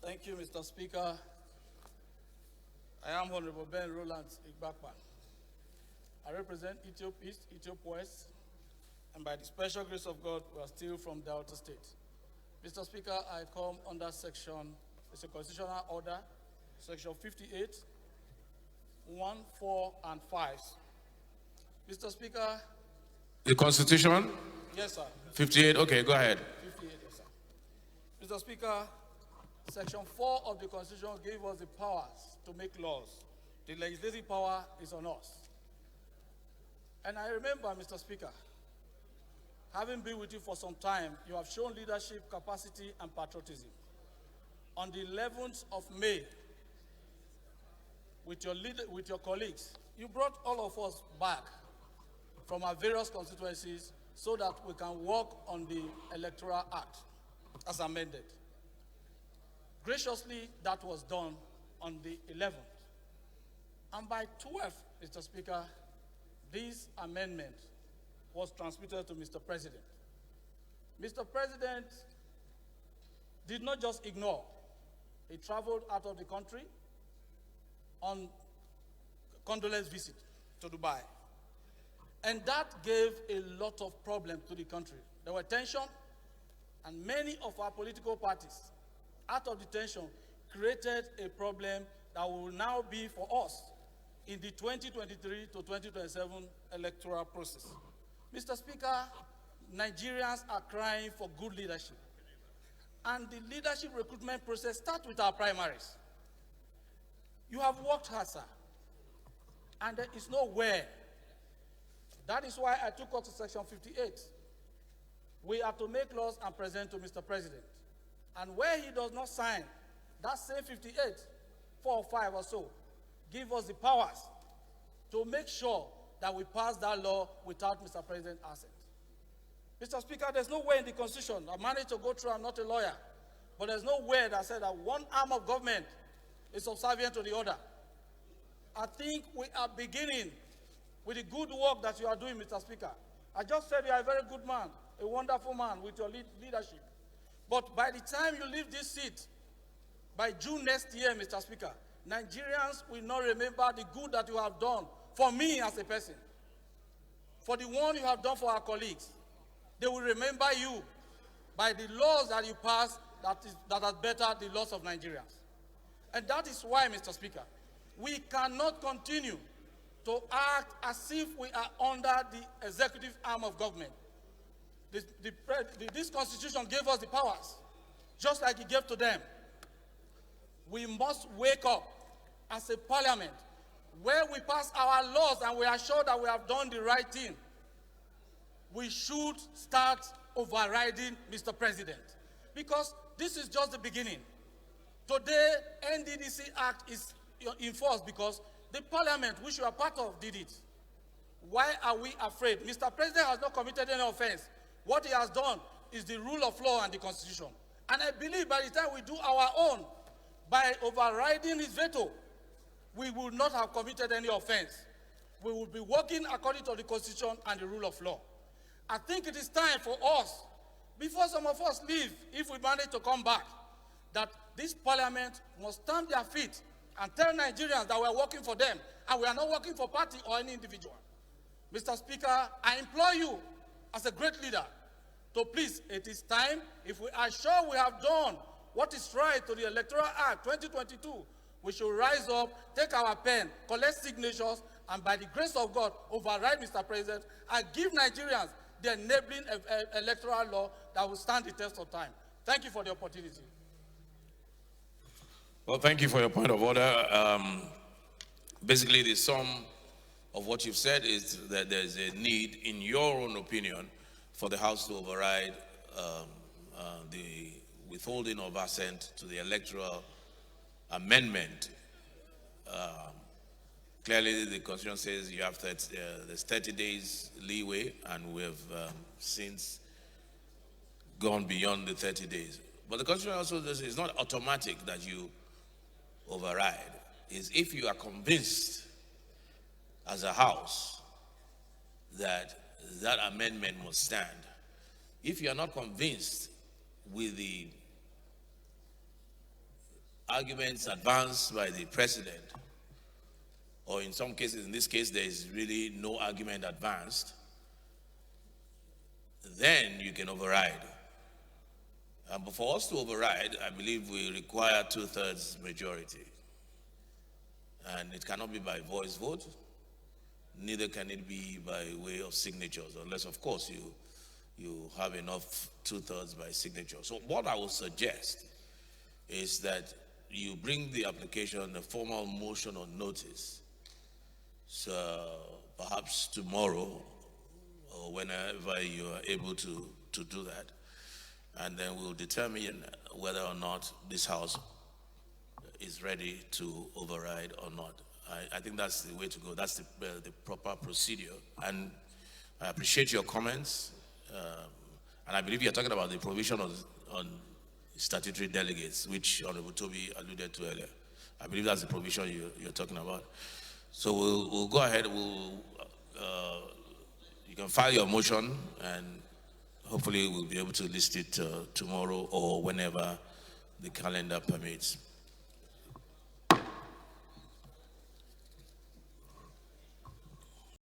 Thank you, Mr. Speaker. I am Honorable Ben Roland Igbakpa. I represent Ethiop East, Ethiop West, and by the special grace of God, we are still from Delta State. Mr. Speaker, I come under section, it's a constitutional order, section 58, 1, 4, and 5. Mr. Speaker. The Constitution? Yes, sir. 58, okay, go ahead. 58, yes, sir. Mr. Speaker, section 4 of the Constitution gave us the powers to make laws. The legislative power is on us. And I remember, Mr. Speaker, having been with you for some time, you have shown leadership, capacity, and patriotism. On the 11th of May, with your colleagues, you brought all of us back from our various constituencies so that we can work on the Electoral Act as amended. Graciously, that was done on the 11th. And by 12th, Mr. Speaker, this amendment was transmitted to Mr. President. Mr. President did not just ignore. He traveled out of the country on condolence visit to Dubai. And that gave a lot of problems to the country. There were tension, and many of our political parties, out of the tension, created a problem that will now be for us in the 2023 to 2027 electoral process. Mr. Speaker, Nigerians are crying for good leadership. And the leadership recruitment process starts with our primaries. You have worked hard, sir, and there is no where. That is why I took us to section 58. We have to make laws and present to Mr. President. And where he does not sign, that same 58, 4 or 5 or so, give us the powers to make sure that we pass that law without Mr. President's assent. Mr. Speaker, there's no way in the Constitution, I managed to go through, I'm not a lawyer, but there's no way that said that one arm of government is subservient to the other. I think we are beginning with the good work that you are doing, Mr. Speaker. I just said you are a very good man, a wonderful man with your leadership. But by the time you leave this seat, by June next year, Mr. Speaker, Nigerians will not remember the good that you have done for me as a person, for the one you have done for our colleagues. They will remember you by the laws that you passed that has bettered the laws of Nigerians. And that is why, Mr. Speaker, we cannot continue to act as if we are under the executive arm of government. This Constitution gave us the powers, just like it gave to them. We must wake up as a parliament where we pass our laws and we are sure that we have done the right thing. We should start overriding Mr. President, because this is just the beginning. Today, NDDC Act is in force because the parliament, which you are part of, did it. Why are we afraid? Mr. President has not committed any offense. What he has done is the rule of law and the Constitution. And I believe by the time we do our own, by overriding his veto, we will not have committed any offense. We will be working according to the Constitution and the rule of law. I think it is time for us, before some of us leave, if we manage to come back, that this parliament must stamp their feet and tell Nigerians that we are working for them, and we are not working for party or any individual. Mr. Speaker, I implore you, as a great leader, to please, it is time, if we are sure we have done what is right to the Electoral Act 2022, we should rise up, take our pen, collect signatures, and by the grace of God, override Mr. President and give Nigerians the enabling electoral law that will stand the test of time. Thank you for the opportunity. Well, thank you for your point of order. Basically, the sum of what you've said is that there's a need, in your own opinion, for the House to override the withholding of assent to the electoral amendment. Clearly, the Constitution says you have there's 30 days leeway, and we have since gone beyond the 30 days. But the Constitution also says it's not automatic that you override. Is if you are convinced as a House that that amendment must stand. If you are not convinced with the arguments advanced by the president, or in some cases, in this case, there is really no argument advanced, then you can override. But for us to override, I believe we require 2/3 majority. And it cannot be by voice vote, neither can it be by way of signatures, unless, of course, you have enough 2/3 by signature. So what I would suggest is that you bring the application, the formal motion on notice, so perhaps tomorrow or whenever you are able to do that, and then we'll determine whether or not this House is ready to override or not. I think that's the way to go. That's the proper procedure. And I appreciate your comments. And I believe you're talking about the provision on statutory delegates, which Honorable Toby alluded to earlier. I believe that's the provision you're talking about. So we'll go ahead. You can file your motion, and hopefully we'll be able to list it tomorrow or whenever the calendar permits.